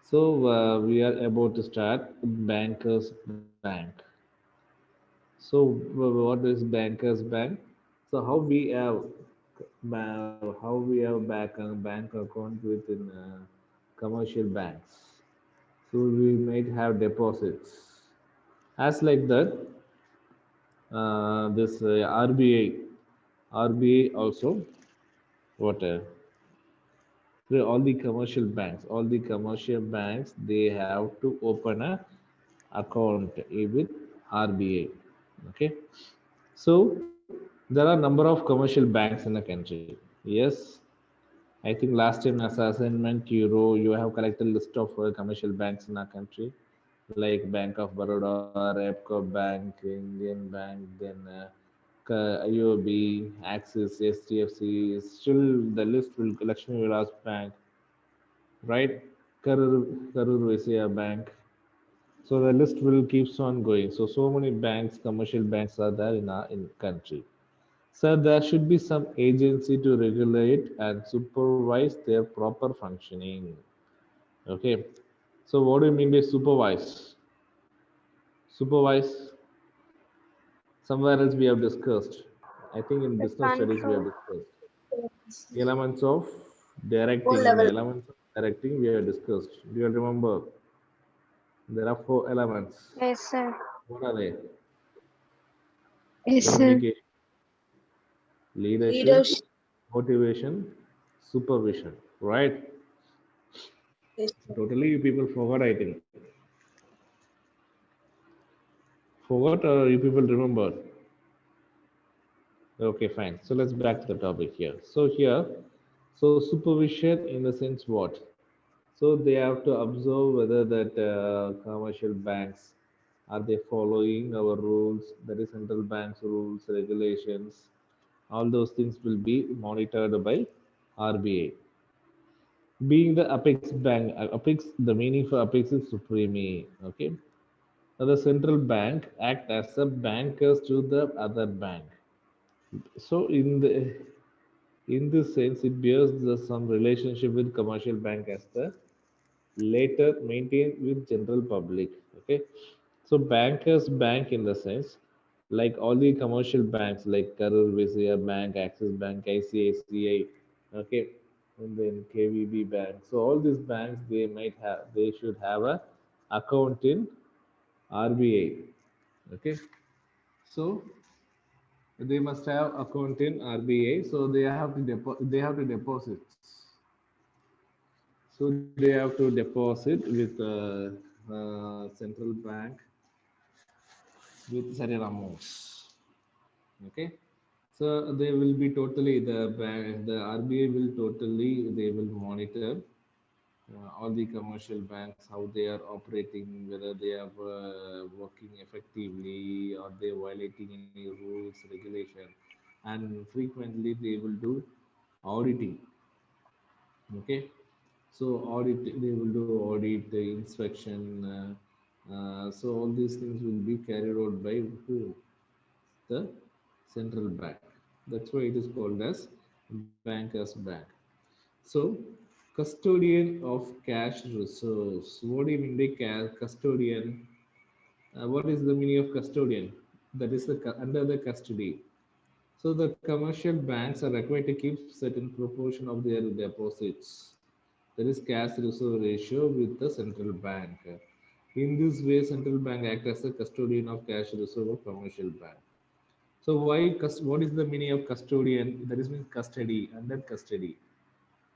So we are about to start Bankers Bank. So what is Bankers Bank? So how we have bank account within commercial banks. So we might have deposits. As like that, this RBI also what all the commercial banks, they have to open a account with RBA. Okay, so there are number of commercial banks in the country. Yes, I think last time as assignment you have collected list of commercial banks in our country, like Bank of Baroda, Repco Bank, Indian Bank, then IOB, Axis, STFC. Still the list will Lakshmi Vilas Bank, right? Karur Vysya Bank. So the list will keeps on going. So many banks, commercial banks are there in our in country. So there should be some agency to regulate and supervise their proper functioning. Okay. So what do you mean by supervise? Supervise. Somewhere else we have discussed. I think in The business studies we have control. discussed Yes. elements of O directing. In the level. elements of directing, we have discussed. Do you remember? There are four elements. Yes, sir. What are they? Yes, sir. Communication, leadership, Leadership. motivation, supervision. Right? Yes, sir. Totally, you people forgot. I think forgot or you people remember. Okay, fine. So let's back to the topic here. So supervision in the sense what? So they have to observe whether that commercial banks are they following our rules, that is central banks rules, regulations. All those things will be monitored by RBA. Being the apex bank, apex, the meaning for apex is supreme. Okay. Now the central bank act as a bankers to the other bank. So in this sense, it bears some relationship with commercial bank as the later maintained with general public. Okay, so bankers bank in the sense like all the commercial banks like Karur Vysya Bank, Axis Bank, ICICI, okay, and then KVB Bank. So all these banks they should have a account in RBA. Okay, so they must have account in RBA. So they have to deposit. So they have to deposit with central bank with certain amounts. Okay, so they will be totally the RBA will totally they will monitor all the commercial banks how they are operating, whether they are working effectively or they violating any rules regulation, and frequently they will do auditing. Okay, so audit they will do audit, the inspection. So all these things will be carried out by who? The central bank. That's why it is called as bankers bank. So custodian of cash reserves. What do you mean by custodian? What is the meaning of custodian? That is under the custody. So the commercial banks are required to keep certain proportion of their deposits. That is cash reserve ratio with the central bank. In this way, central bank act as a custodian of cash reserve of commercial bank. So what is the meaning of custodian? That is means custody, under custody.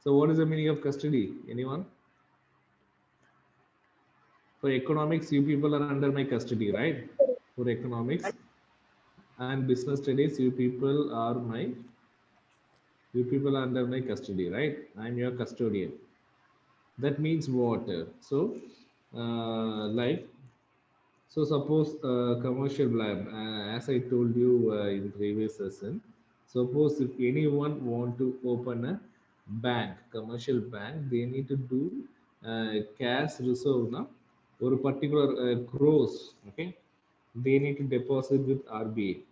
So what is the meaning of custody? Anyone? For economics, you people are under my custody, right? For economics and business studies, you people are under my custody, right? I'm your custodian. That means what? So, like, so suppose commercial lab, as I told you in previous session, suppose if anyone want to open a bank, commercial bank, they need to do cash reserve now, or a particular crores, okay? They need to deposit with RBA.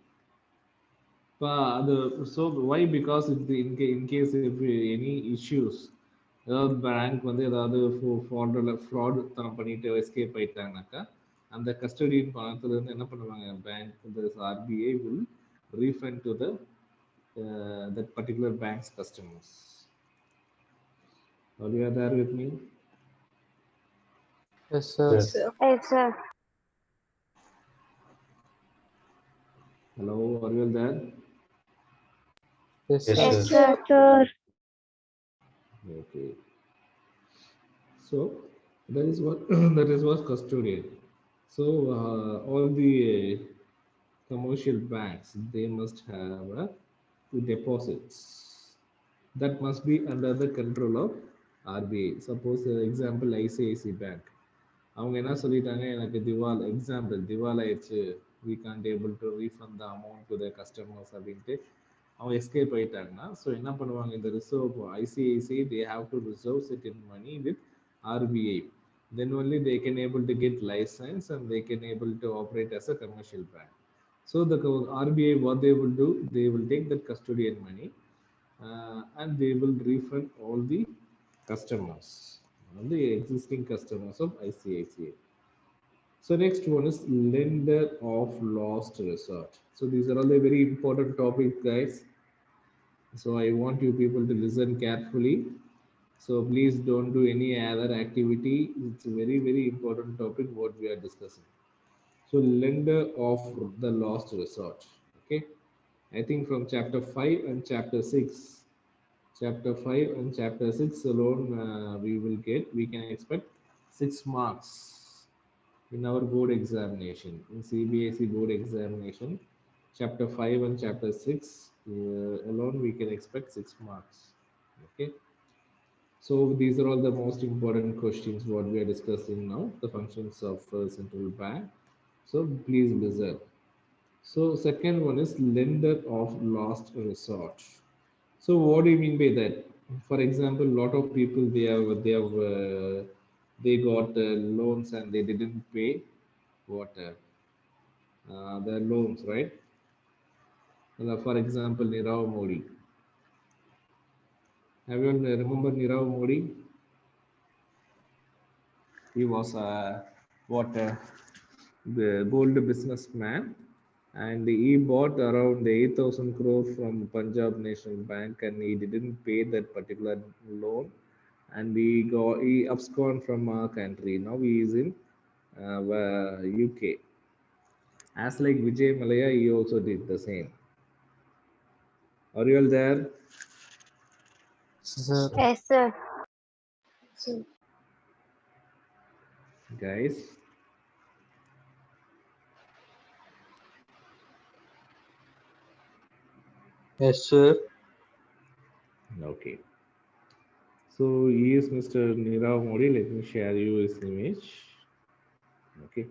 So why? Because if in case if any issues, ஏதாவது bank வந்து ஏதாவது fraud தனம் பண்ணிட்டு escape ஆயிட்டாங்கனாக்கா அந்த custodian பணத்துல இருந்து என்ன பண்ணுவாங்க பேங்க் இந்த RBI will refund to the that particular bank's customers. Are you there with me? Yes, sir. Yes, sir. Yes, sir. Hello, are you there? Yes, Yes, sir. Yes, sir. sir. Okay. So that is what that is what custodian. So all the commercial banks they must have deposits that must be under the control of RBI. Suppose example ICICI Bank. அவங்க என்ன சொல்லிட்டாங்க எனக்கு திவால் ஆயிடுச்சு we can't able to refund the amount to the customers அப்படின்ட்டு அவங்க escape ஆயிட்டாங்கன்னா so என்ன பண்ணுவாங்க இந்த reserve ICICI they have to reserve certain money with RBI, then only they can able to get license and they can able to operate as a commercial bank. So the RBI what they will do, they will take that custodian money and they will refund all the customers, the existing customers of ICICI. So next one is lender of last resort. So these are all the very important topics, guys. So I want you people to listen carefully. So please don't do any other activity. It's a very important topic what we are discussing. So lender of the last resort. Okay. I think from chapter 5 and chapter 6. Chapter 5 and chapter 6 alone we can expect 6 marks in our board examination, in CBSE board examination. Chapter 5 and chapter 6 alone we can expect 6 marks. Okay. So these are all the most important questions what we are discussing now, the functions of central bank. So please listen. So second one is lender of last resort. So what do you mean by that? For example, a lot of people they got loans and they didn't pay what the loans, right? For example, Nirav Modi. Have you remember Nirav Modi? He was the gold businessman, and he bought around 8,000 crore from Punjab National Bank, and he didn't pay that particular loan, and he absconded from our country. Now he is in UK. As like Vijay Malaya, he also did the same. Are you all there? Sir. Yes, sir. So, Guys, Yes, sir. okay. So he is Mr. Nirav Modi. Let me share you his image. Okay.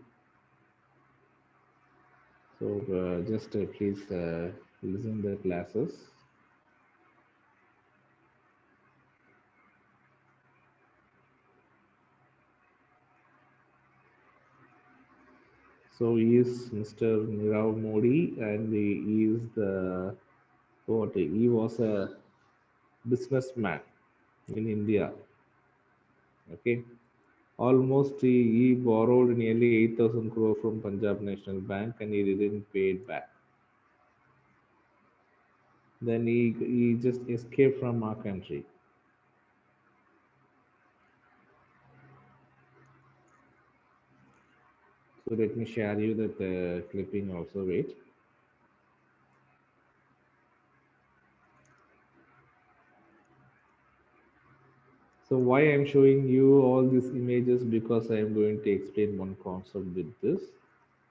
So just please listen the classes. So he is Mr. Nirav Modi, and he is the what? He was a businessman in India. Okay, almost he borrowed nearly 8,000 crore from Punjab National Bank, and he didn't pay it back. Then he just escaped from our country. So let me share you that clipping also. Wait. So why I'm showing you all these images, because I am going to explain one concept with this.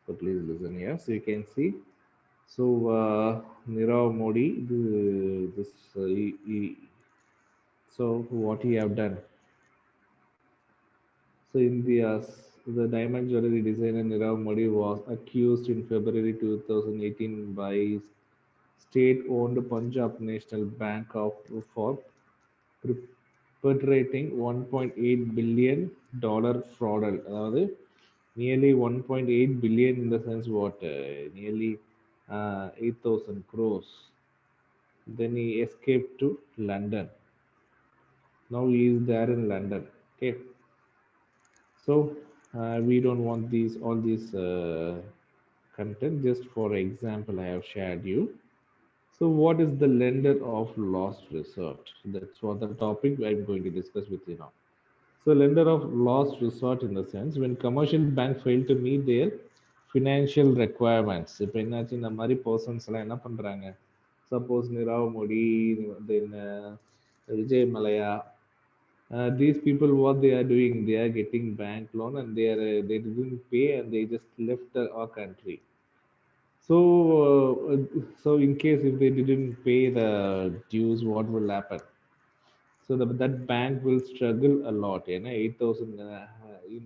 So please listen here. So you can see. So Nirav Modi, so what he have done. So the diamond jewelry designer Nirav Modi was accused in February 2018 by state-owned Punjab National Bank for perpetrating $1.8 billion fraud. அதாவது nearly 1.8 billion in the sense what nearly 8,000 crores. Then he escaped to London. Now he is there in London. Okay. So we don't want these all these content. Just for example, I have shared you. So what is the lender of last resort? That's what the topic I'm going to discuss with you now. So lender of last resort in the sense when commercial bank fail to meet their financial requirements. இப்போ என்னாச்சு இந்த மாதிரி persons எல்லாம் என்ன பண்றாங்க? Suppose Nirav Modi, then Vijay Malaya, these people what they are doing? They are getting bank loan and they didn't pay and they just left our country. So in case if they didn't pay the dues, what will happen? So that bank will struggle a lot. 8,000 in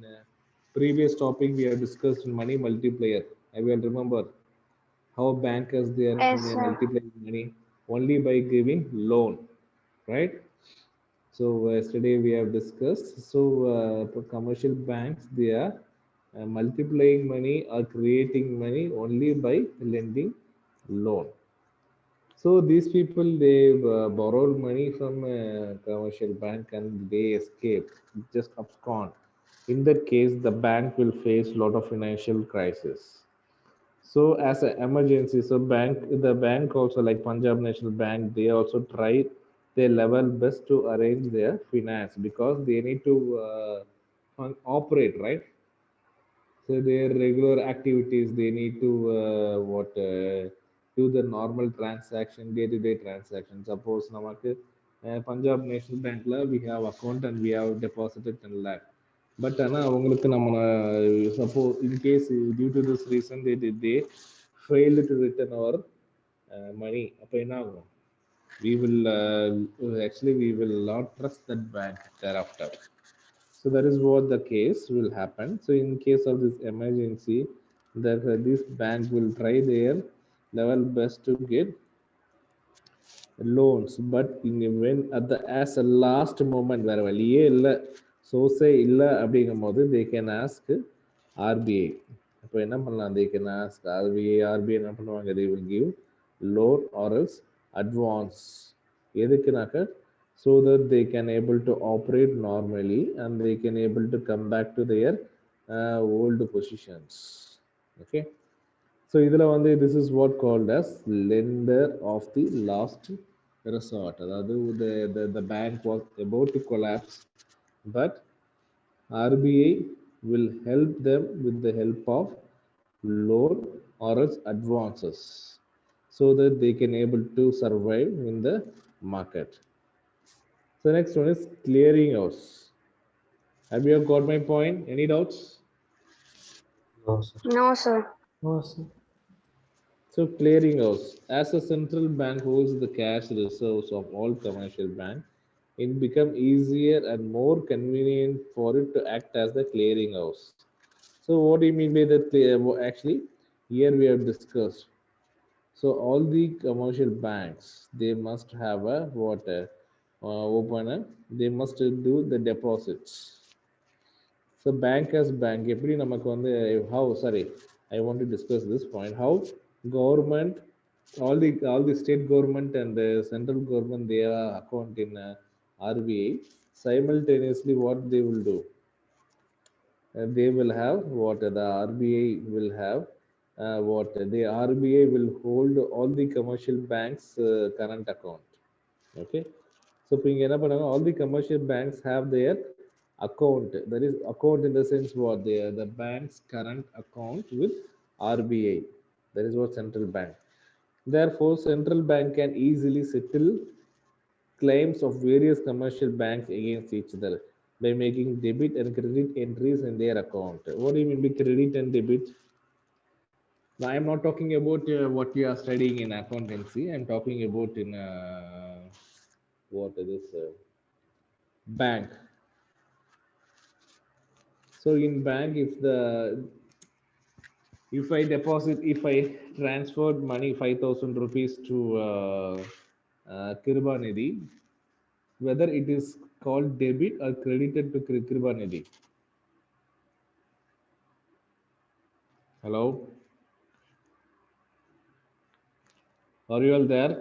previous topic we have discussed money multiplier. I will remember how bankers Yes, they sir. multiply money only by giving loan, right? So yesterday we have discussed. So for commercial banks they are multiplying money or creating money only by lending loan. So these people they borrowed money from a commercial bank and they escape, just abscond. In that case, the bank will face a lot of financial crisis. So as an emergency, so the bank also like Punjab National Bank, they also try their level best to arrange their finance because they need to operate, right? So their regular activities, they need to do the normal transaction, day-to-day transaction. Suppose நமக்கு Punjab national பேங்க்ல we have account and we have deposited 10 lakh. But ஆனால் அவங்களுக்கு நம்ம suppose in case due to this reason they failed to return our money. அப்போ என்ன ஆகும்? We will actually we will not trust that bank thereafter. So that is what the case will happen. So in case of this emergency, that this bank will try their level best to get loans, but when at the as a last moment வேற வழியே இல்லை சோர்ஸே இல்லை அப்படிங்கும்போது they can ask RBI. அப்போ என்ன பண்ணலாம்? They can ask RBI என்ன பண்ணுவாங்க? They will give loan or else advance. எதுக்குனாக்க so that they can able to operate normally and they can able to come back to their old positions. Okay. So இதுல வந்து this is what called as lender of the last resort. அதாவது the bank was about to collapse, but RBI will help them with the help of loan or else advances so that they can able to survive in the market. So next one is clearing house. Have you got my point? Any doubts? No, sir. No, sir. No, sir. So clearing house, as a central bank holds the cash reserves of all commercial banks, it become easier and more convenient for it to act as the clearing house. So what do you mean by that? Actually, here we have discussed. So all the commercial banks they must have a water opener. They must do the deposits. So bank as bank எப்படி நமக்கு வந்து how sorry I want to discuss this point how government all the state government and the central government they are account in RBI simultaneously what they will do. They will have what the RBI will have what the RBI will hold all the commercial banks current account. Okay. So இப்போ இங்க என்ன பண்ணாங்க all the commercial banks have their account. That is account in the sense what the bank's current account with RBI. That is what central bank. Therefore, central bank can easily settle claims of various commercial banks against each other by making debit and credit entries in their account. What do you mean by credit and debit? Now, I am not talking about what you are studying in accountancy. I am talking about in what is this bank. So in bank, if I transferred money 5,000 rupees to Kirbanidhi, whether it is called debit or credited to Kirbanidhi. Hello? Are you all there?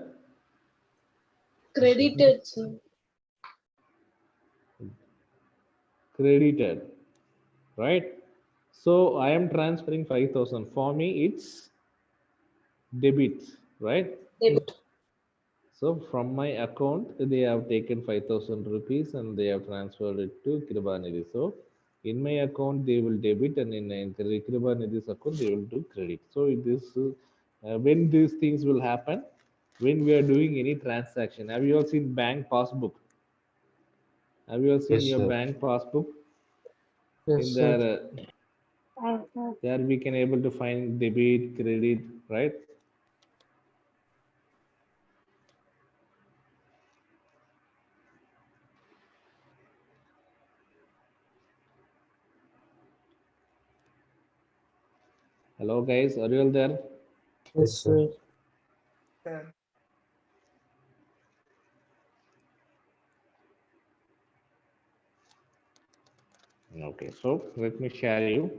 Credited, sir. credited, right? So I am transferring 5,000. For me it's debit, right? Debit. So from my account they have taken 5,000 rupees and they have transferred it to Kribanidhi. So in my account they will debit, and in Kribanidhi's account they will do credit. So this when these things will happen, when we are doing any transaction. Have you all seen bank passbook? Have you all seen Yes, your sir. bank passbook? Yes, In sir. there, there we can able to find debit, credit, right? Hello guys, are you all there? Yes, sir. Okay, so let me share you.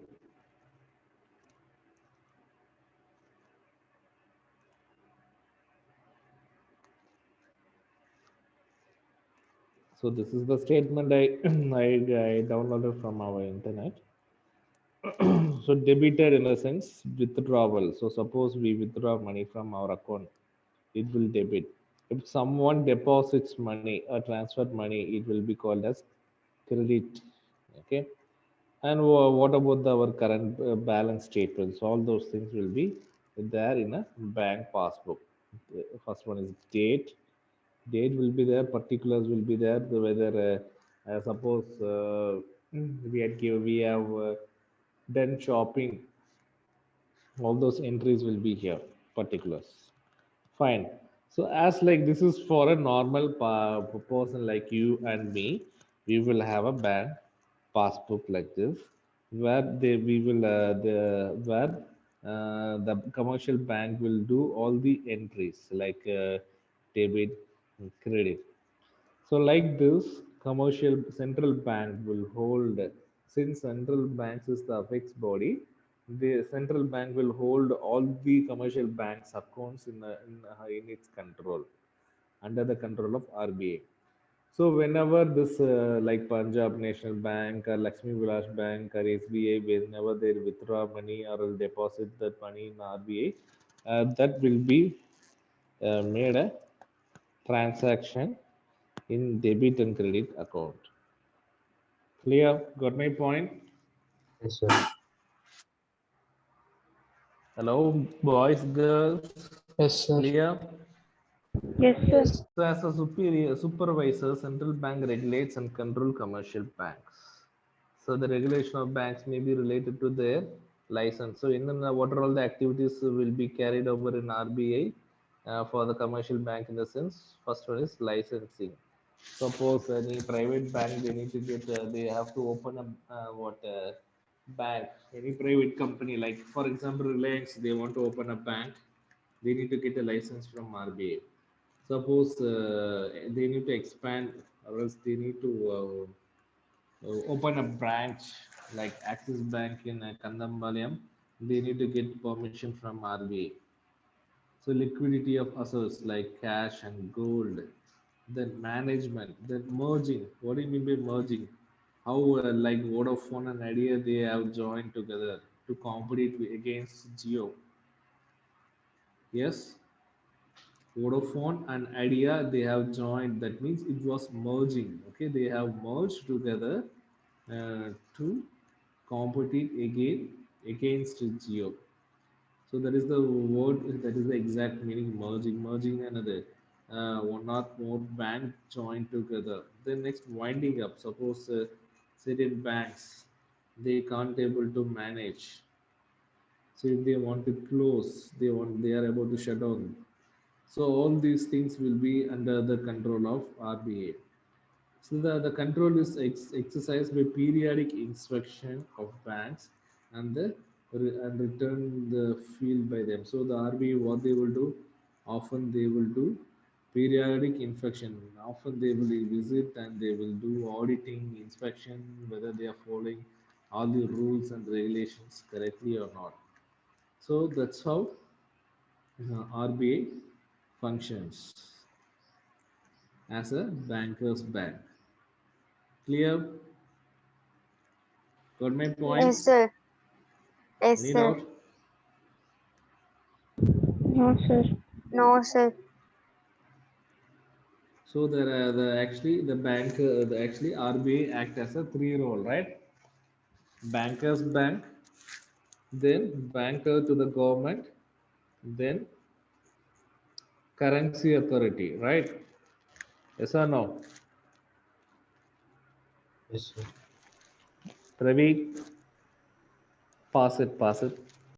So this is the statement I I downloaded from our internet. So debited in a sense withdrawal. So suppose we withdraw money from our account, it will debit. If someone deposits money or transfer money, it will be called as credit. Okay. And what about our current balance statements? All those things will be there in a bank passbook. The first one is date. Date will be there. Particulars will be there. Whether suppose we have done shopping, all those entries will be here. Particulars. Fine. So as like this is for a normal person like you and me, we will have a bank passbook like this, where we will where the commercial bank will do all the entries like debit, credit. So like this, commercial central bank will hold, since central banks is the apex body, the central bank will hold all the commercial banks accounts in its control, under the control of RBI. So whenever this like Punjab National Bank or Lakshmi Vilas Bank or SBI, whenever they withdraw money or will deposit that money in RBI, that will be made a transaction in debit and credit account. Clear? Got my point? Yes, sir. Hello, boys, girls. Yes, sir. Clear? Yes, sir. So, as a supervisor, central bank regulates and control commercial banks. So, the regulation of banks may be related to their license. So, what are all the activities will be carried over in RBI for the commercial bank in the sense? First one is licensing. Suppose any private bank, they need to get, they have to open a bank. Any private company, like for example, Reliance, they want to open a bank, they need to get a license from RBI. Suppose they need to expand, or else they need to open a branch like Axis Bank in Kandambalayam, they need to get permission from RBI. So liquidity of assets like cash and gold, then management, then merging. What do you mean by merging? How like Vodafone and Idea they have joined together to compete against Geo. Yes, Vodafone and Idea they have joined. That means it was merging. Okay, they have merged together to compete again against Geo. So that is the word. That is the exact meaning. Merging, merging another one or more bank joined together. Then next winding up. Suppose certain banks they can't able to manage. So if they want to close, they are about to shut down. So all these things will be under the control of RBA. So the control is exercised by periodic inspection of banks and the and return the field by them. So the RBA what they will do, often they will do periodic inspection. Often they will visit and they will do auditing, inspection whether they are following all the rules and regulations correctly or not. So that's how RBA functions as a banker's bank. Clear? Got my point? Yes, sir. Yes, Any sir. doubt? No, sir. No, sir. So there are the bank actually RBI act as a three role, right? Bankers bank, then banker to the government, then currency authority, right? Yes or no? Yes, sir. Ravi, pass it.